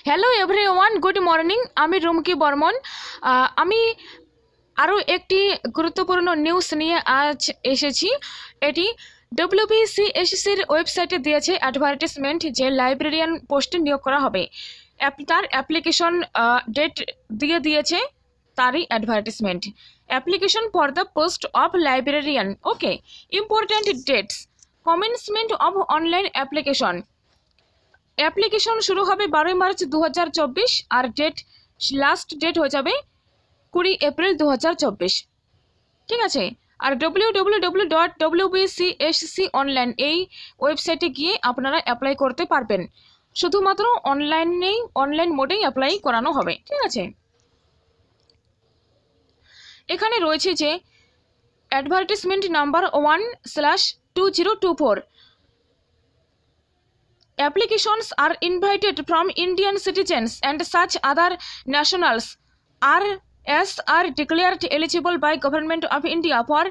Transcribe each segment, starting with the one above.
Hello everyone, good morning. আমি রুমকি বর্মন। আমি আরও একটি গুরুত্বপূর্ণ নিউজ নিয়ে আজ এসেছি। এটি ডব্লিউবিসিএসসির ওয়েবসাইটে দিয়েছে অ্যাডভার্টিসমেন্ট যে লাইব্রেরিয়ান পোস্টে নিয়োগ করা হবে। তার অ্যাপ্লিকেশন ডেট দিয়ে দিয়েছে, তারই advertisement. Application for the post of librarian. Okay, important dates. Commencement of online application. Application শুরু হবে 12 মার্চ 2024 আর লাস্ট ডেট হয়ে যাবে 20 এপ্রিল 2024। ঠিক আছে। আর www.wbcsconline এই ওয়েবসাইটে গিয়ে আপনারা অ্যাপ্লাই করতে পারবেন। শুধুমাত্র অনলাইন মোডেই অ্যাপ্লাই করানো হবে। ঠিক আছে। এখানে রয়েছে যে advertisement number 1/2024। Applications are invited from Indian citizens and such other nationals as are declared eligible by Government of India for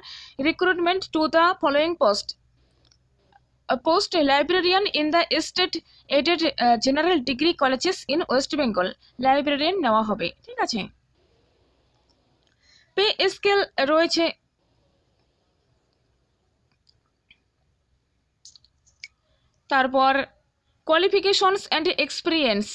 recruitment to the following post. A post librarian in the state aided general degree colleges in West Bengal. Librarian নেওয়া হবে। ঠিক আছে। Pay scale রয়েছে। তারপর qualifications and experience.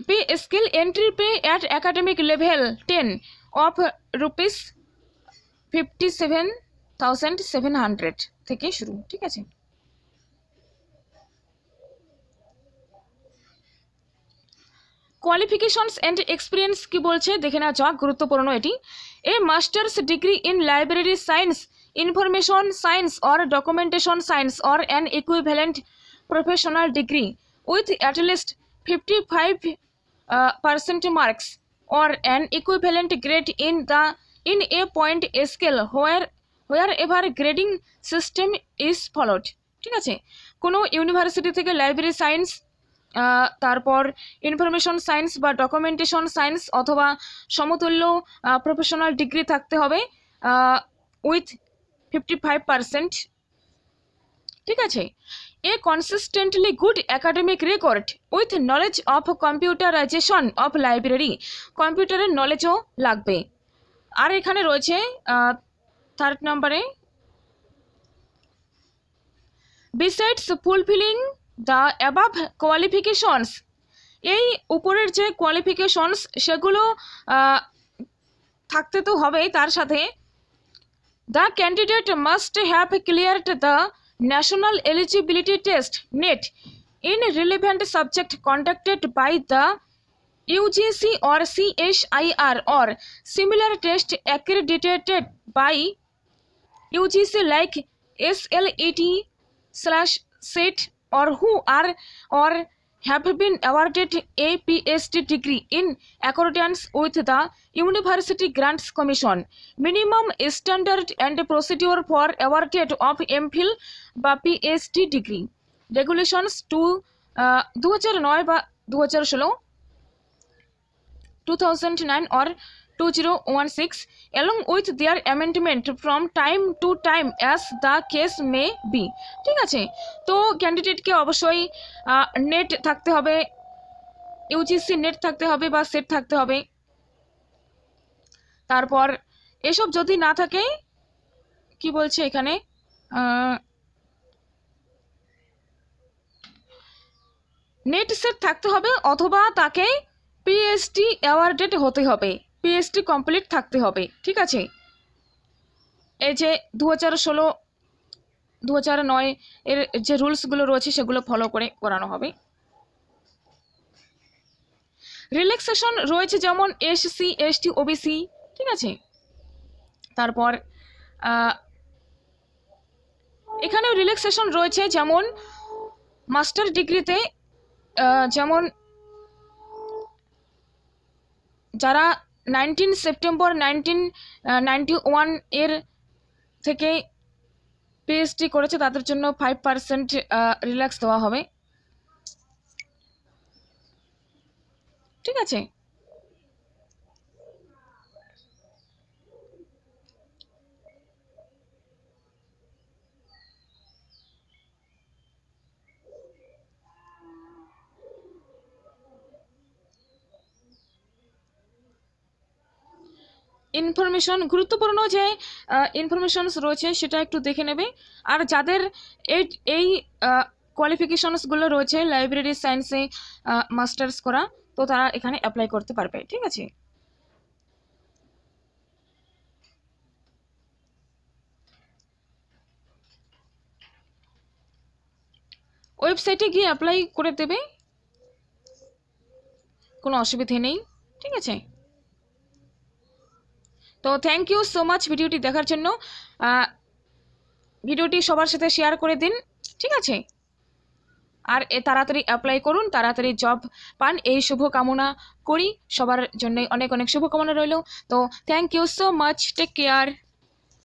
Pay scale entry pay at academic level 10 of rupees 57,700 থেকে শুরু। ঠিক আছে। কোয়ালিফিকেশনস অ্যান্ড এক্সপিরিয়েন্স কি বলছে দেখে নেওয়া যাক, গুরুত্বপূর্ণ এটি। A masters degree in library science, information science or documentation science or an equivalent professional degree with at least 55% marks or an equivalent grade in a point scale wherever grading system is followed. ঠিক আছে। কোনো university থেকে library science, তারপর information science বা documentation science অথবা সমতুল্য professional degree থাকতে হবে উইথ 55%। ঠিক আছে। A consistently good academic record with knowledge of computerization of library. কম্পিউটারের নলেজও লাগবে। আর এখানে রয়েছে থার্ড নম্বরে, besides fulfilling the above qualifications. এই উপরের যে কোয়ালিফিকেশনস সেগুলো থাকতে তো হবেই, তার সাথে the candidate must have cleared the National Eligibility Test NET in relevant subject conducted by the UGC or CSIR or similar test accredited by UGC like SLET/SET or who are or have been awarded a PhD degree in accordance with the University Grants Commission. Minimum standard and procedure for awarded of MPhil বা PhD degree. Regulations 2009 বা 2009 or 2016 along with their amendment from time to time as the case may be. ঠিক আছে। তো ক্যান্ডিডেটকে অবশ্যই net থাকতে হবে, UGC net থাকতে হবে বা সেট থাকতে হবে। তারপর এসব যদি না থাকে, কি বলছে এখানে, নেট সেট থাকতে হবে অথবা তাকে পিএইচডি অ্যাওয়ার্ডেড হতে হবে, পিএইচডি কমপ্লিট থাকতে হবে। ঠিক আছে। এই যে 2016 2009 এর যে রুলসগুলো রয়েছে সেগুলো ফলো করে করানো হবে। রিল্যাক্সেশন রয়েছে যেমন এসসি এসটি ওবিসি। ঠিক আছে। তারপর এখানেও রিল্যাক্সেশন রয়েছে, যেমন মাস্টার ডিগ্রিতে যেমন যারা 19 সেপ্টেম্বর 1991 এর থেকে পিএইচডি করেছে তাদের জন্য 5% রিল্যাক্স দেওয়া হবে। ঠিক আছে। ইনফরমেশন, গুরুত্বপূর্ণ যে ইনফরমেশনস রয়েছে সেটা একটু দেখে নেবে। আর যাদের এই কোয়ালিফিকেশনসগুলো রয়েছে লাইব্রেরি সায়েন্সে মাস্টার্স করা, তো তারা এখানে অ্যাপ্লাই করতে পারবে। ঠিক আছে, ওয়েবসাইটে গিয়ে অ্যাপ্লাই করে দেবে, কোনো অসুবিধে নেই। ঠিক আছে, তো থ্যাংক ইউ সো মাচ ভিডিওটি দেখার জন্য। ভিডিওটি সবার সাথে শেয়ার করে দিন। ঠিক আছে, আর তাড়াতাড়ি অ্যাপ্লাই করুন, তাড়াতাড়ি জব পান, এই শুভ কামনা করি। সবার জন্য অনেক অনেক শুভকামনা রইল। তো thank you so much, take care.